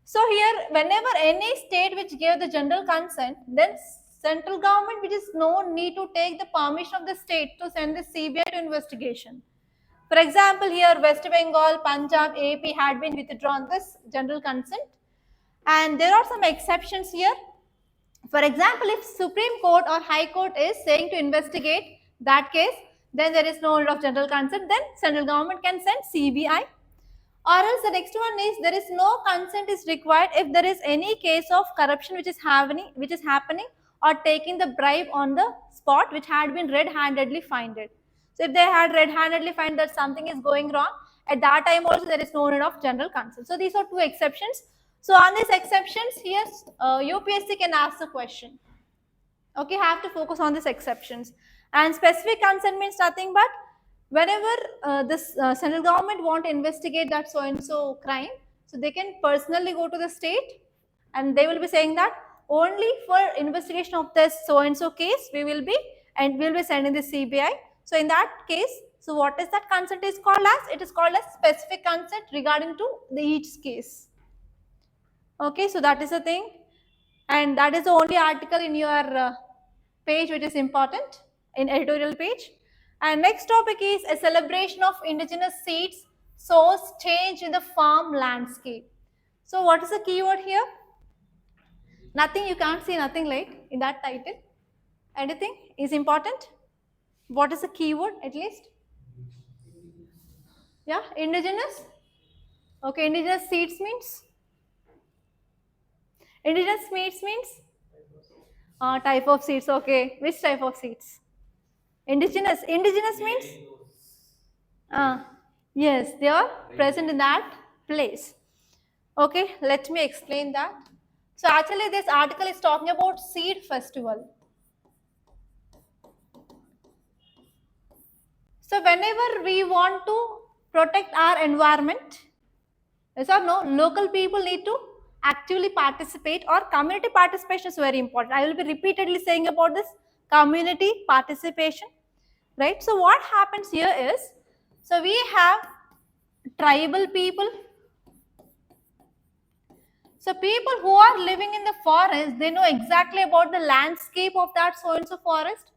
So here whenever any state which gave the general consent, then central government which is no need to take the permission of the state to send the CBI to investigation. For example, here West Bengal, Punjab, AP had been withdrawn this general consent, and there are some exceptions here. For example, if Supreme Court or High Court is saying to investigate that case, then there is no need of general consent, then central government can send CBI. Or else the next one is there is no consent is required if there is any case of corruption which is happening or taking the bribe on the spot which had been red-handedly fined. So if they had red-handedly find that something is going wrong, at that time also there is no need of general consent. So these are two exceptions. So on these exceptions, here UPSC can ask the question. Okay, have to focus on these exceptions. And specific consent means nothing but whenever this central government want to investigate that so and so crime, so they can personally go to the state and they will be saying that only for investigation of this so and so case we will be sending the CBI. So in that case, so what is that consent is called as? It is called as specific consent regarding to each case. Okay, so that is the thing, and that is the only article in your page which is important in editorial page. And next topic is a celebration of indigenous seeds sows change in the farm landscape. So what is the keyword here? Nothing, you can't see nothing like in that title. Anything is important? What is the keyword at least? Yeah, indigenous. Okay, indigenous seeds means? Indigenous seeds means? Type of seeds, okay. Which type of seeds? Indigenous. Indigenous means? Yes, they are present in that place. Okay, let me explain that. So actually this article is talking about seed festival. So whenever we want to protect our environment, yes or no, local people need to actively participate, or community participation is very important. I will be repeatedly saying about this community participation, right? So what happens here is, so we have tribal people. So people who are living in the forest, they know exactly about the landscape of that so and so forest,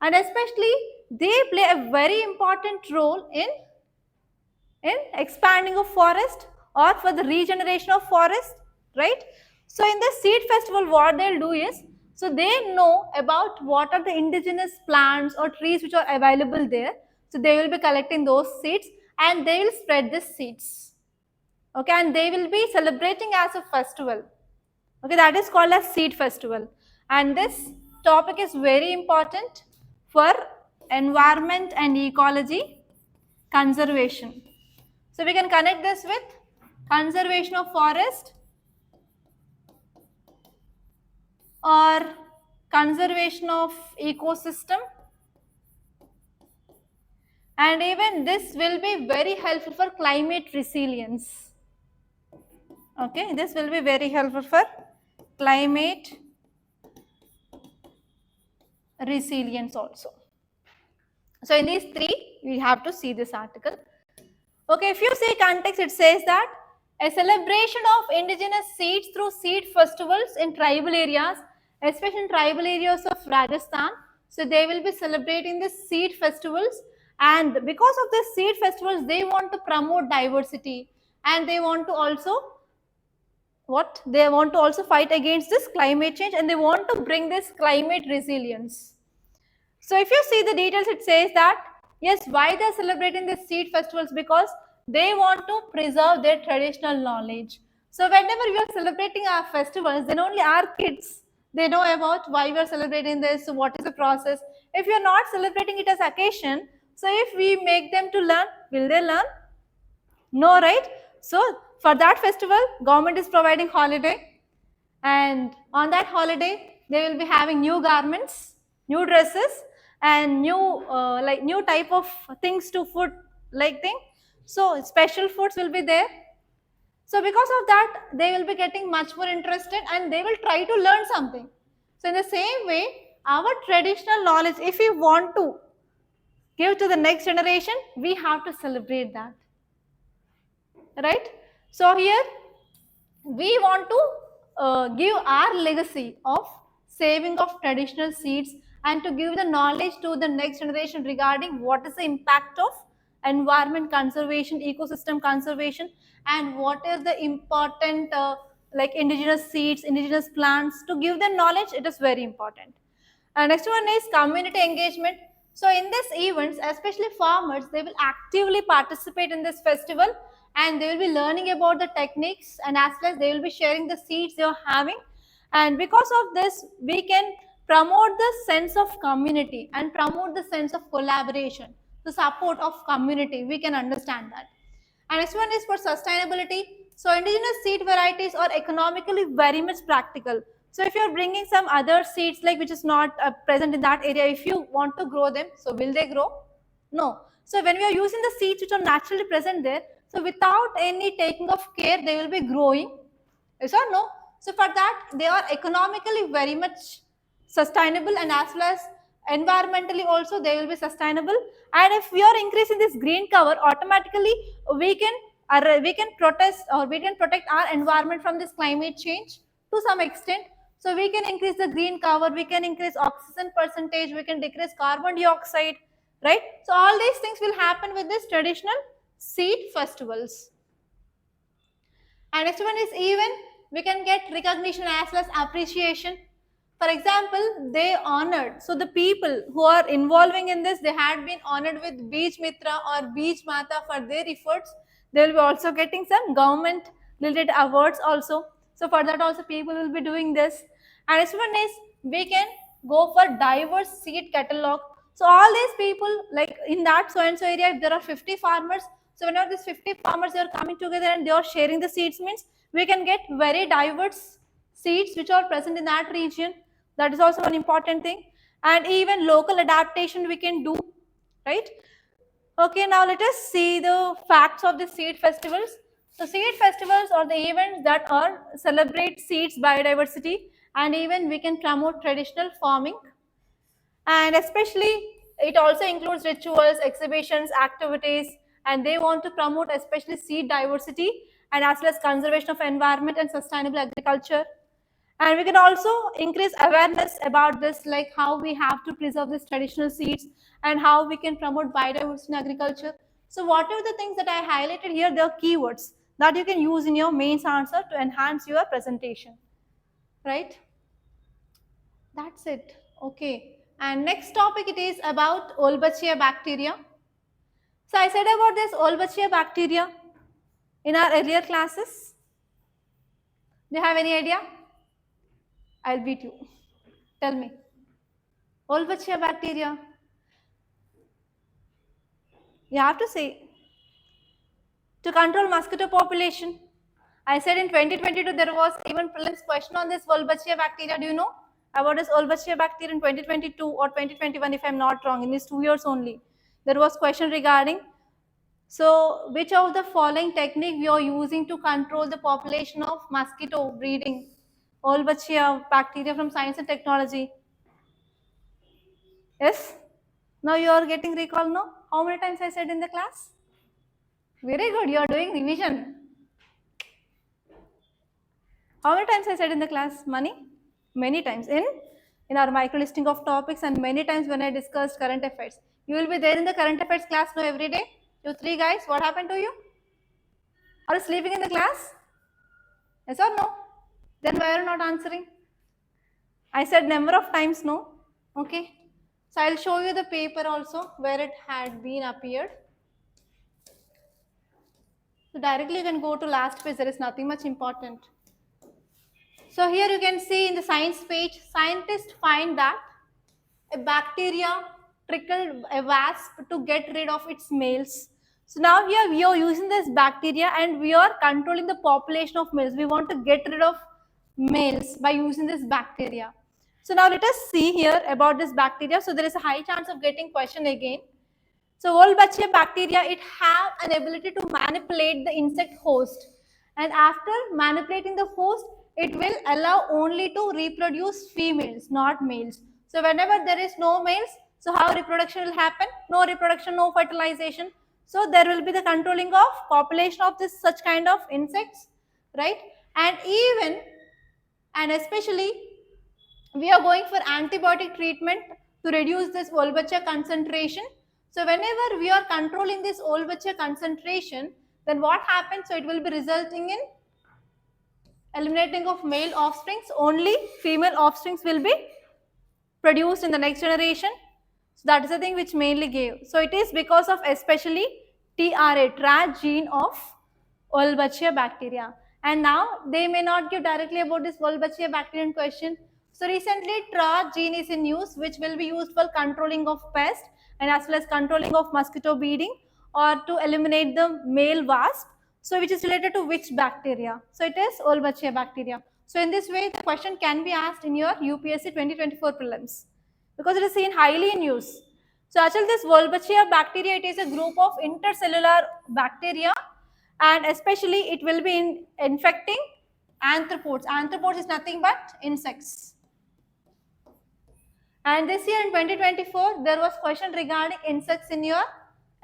and especially they play a very important role in expanding of forest or for the regeneration of forest, right? So in the seed festival, what they'll do is, so they know about what are the indigenous plants or trees which are available there. So they will be collecting those seeds and they will spread the seeds. Okay, and they will be celebrating as a festival. Okay, that is called as seed festival. And this topic is very important for environment and ecology conservation. So we can connect this with conservation of forest or conservation of ecosystem, and even this will be very helpful for climate resilience. Okay, this will be very helpful for climate resilience also. So in these three, we have to see this article. Okay, if you see context, it says that a celebration of indigenous seeds through seed festivals in tribal areas, especially in tribal areas of Rajasthan. So they will be celebrating the seed festivals, and because of the seed festivals, they want to promote diversity, and they want to also they want to also fight against this climate change, and they want to bring this climate resilience. So if you see the details, it says that yes, why they are celebrating these seed festivals? Because they want to preserve their traditional knowledge. So whenever we are celebrating our festivals, then only our kids, they know about why we are celebrating this, what is the process. If you are not celebrating it as occasion, so if we make them to learn, will they learn? No, right? So for that festival, government is providing holiday, and on that holiday, they will be having new garments, new dresses, and new type of things to food like thing. So special foods will be there. So because of that, they will be getting much more interested and they will try to learn something. So in the same way, our traditional knowledge, if we want to give to the next generation, we have to celebrate that, right? So here we want to give our legacy of saving of traditional seeds and to give the knowledge to the next generation regarding what is the impact of environment conservation, ecosystem conservation, and what is the important like indigenous seeds, indigenous plants. To give them knowledge, it is very important. Next one is community engagement. So in these events, especially farmers, they will actively participate in this festival and they will be learning about the techniques, and as well as they will be sharing the seeds they are having. And because of this, we can promote the sense of community and promote the sense of collaboration, the support of community. We can understand that. And next one is for sustainability. So indigenous seed varieties are economically very much practical. So if you are bringing some other seeds like which is not present in that area, if you want to grow them, so will they grow? No. So when we are using the seeds which are naturally present there, so without any taking of care, they will be growing. Yes or no? So for that, they are economically very much sustainable, and as well as environmentally also they will be sustainable. And if we are increasing this green cover, automatically we can protect our environment from this climate change to some extent. So we can increase the green cover, we can increase oxygen percentage, we can decrease carbon dioxide, right? So all these things will happen with this traditional seed festivals. And next one is even we can get recognition as well as appreciation. For example, they honored. So the people who are involving in this, they had been honored with Beej Mitra or Beej Mata for their efforts. They will be also getting some government related awards also. So for that also people will be doing this. And next one is we can go for diverse seed catalog. So all these people, like in that so and so area, if there are 50 farmers, so whenever these 50 farmers are coming together and they are sharing the seeds, means we can get very diverse seeds which are present in that region. That is also an important thing. And even local adaptation we can do, right? Okay, now let us see the facts of the seed festivals. So seed festivals are the events that are celebrate seeds biodiversity, and even we can promote traditional farming. And especially it also includes rituals, exhibitions, activities, and they want to promote especially seed diversity and as well as conservation of environment and sustainable agriculture. And we can also increase awareness about this, like how we have to preserve these traditional seeds and how we can promote biodiversity in agriculture. So whatever the things that I highlighted here, they are keywords that you can use in your mains answer to enhance your presentation, right? That's it. Okay. And next topic it is about Wolbachia bacteria. So I said about this Wolbachia bacteria in our earlier classes. Do you have any idea? I'll beat you. Tell me. Wolbachia bacteria. You have to say. To control mosquito population. I said in 2022 there was even prelims question on this Wolbachia bacteria. Do you know about this Wolbachia bacteria in 2022 or 2021 if I am not wrong, in these 2 years only? There was question regarding, so which of the following technique we are using to control the population of mosquito breeding? Wolbachia bacteria from science and technology. Yes? Now you are getting recall, no? How many times I said in the class? Very good, you are doing revision. How many times I said in the class? Money? Many times in our micro listing of topics, and many times when I discussed current affairs. You will be there in the current affairs class now every day. You three guys, what happened to you? Are you sleeping in the class? Yes or no? Then why are you not answering? I said number of times no. Okay. So I'll show you the paper also where it had been appeared. So directly you can go to last page. There is nothing much important. So here you can see in the science page, scientists find that a bacteria trickled a wasp to get rid of its males. So now here we are using this bacteria and we are controlling the population of males. We want to get rid of males by using this bacteria. So now let us see here about this bacteria. So there is a high chance of getting question again. So Wolbachia bacteria, it have an ability to manipulate the insect host, and after manipulating the host, it will allow only to reproduce females, not males. So whenever there is no males, so how reproduction will happen? No reproduction, no fertilization. So there will be the controlling of population of this such kind of insects, right? And even and especially we are going for antibiotic treatment to reduce this Wolbachia concentration. So whenever we are controlling this Wolbachia concentration, then what happens? So it will be resulting in eliminating of male offsprings. Only female offsprings will be produced in the next generation. So that is the thing which mainly gave. So it is because of especially TRA, TRA gene of Wolbachia bacteria. And now they may not give directly about this Wolbachia bacteria in question. So recently TRA gene is in use, which will be used for controlling of pest and as well as controlling of mosquito breeding or to eliminate the male wasp. So which is related to which bacteria? So it is Wolbachia bacteria. So in this way, the question can be asked in your UPSC 2024 prelims because it is seen highly in use. So actually this Wolbachia bacteria, it is a group of intercellular bacteria, and especially it will be infecting arthropods. Arthropods is nothing but insects. And this year in 2024, there was question regarding insects in your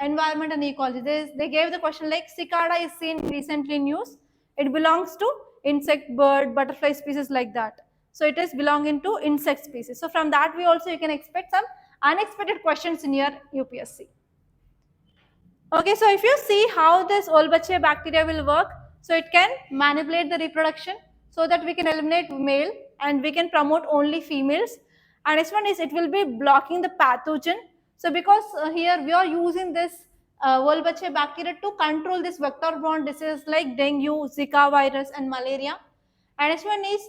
environment and ecology. They gave the question like cicada is seen recently in news. It belongs to insect, bird, butterfly species like that. So it is belonging to insect species. So from that we also you can expect some unexpected questions in your UPSC. Okay, so if you see how this Wolbachia bacteria will work, so it can manipulate the reproduction so that we can eliminate male and we can promote only females. And next one is it will be blocking the pathogen. So because here we are using this Wolbachia bacteria to control this vector-borne disease like dengue, Zika virus and malaria. And next one is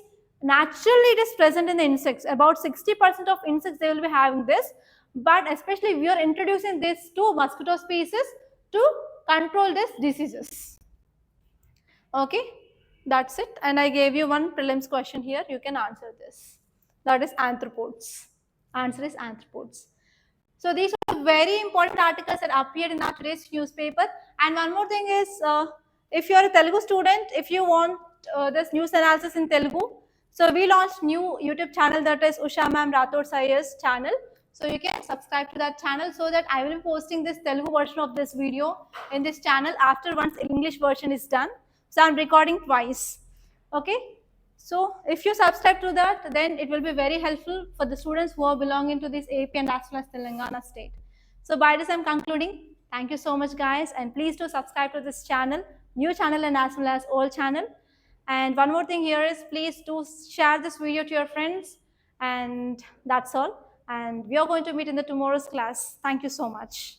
naturally it is present in the insects. About 60% of insects they will be having this, but especially we are introducing this to mosquito species to control these diseases. Okay, that's it. And I gave you one prelims question here. You can answer this. That is arthropods. Answer is arthropods. So these are very important articles that appeared in our today's newspaper. And one more thing is, if you are a Telugu student, if you want this news analysis in Telugu, so we launched new YouTube channel, that is Usha Ma'am Rathods IAS channel. So you can subscribe to that channel so that I will be posting this Telugu version of this video in this channel after once English version is done. So I'm recording twice. Okay. So if you subscribe to that, then it will be very helpful for the students who are belonging to this AP and as well as Telangana state. So by this I'm concluding. Thank you so much guys, and please do subscribe to this channel, new channel and as well as old channel. And one more thing here is please do share this video to your friends, and that's all. And we are going to meet in the tomorrow's class. Thank you so much.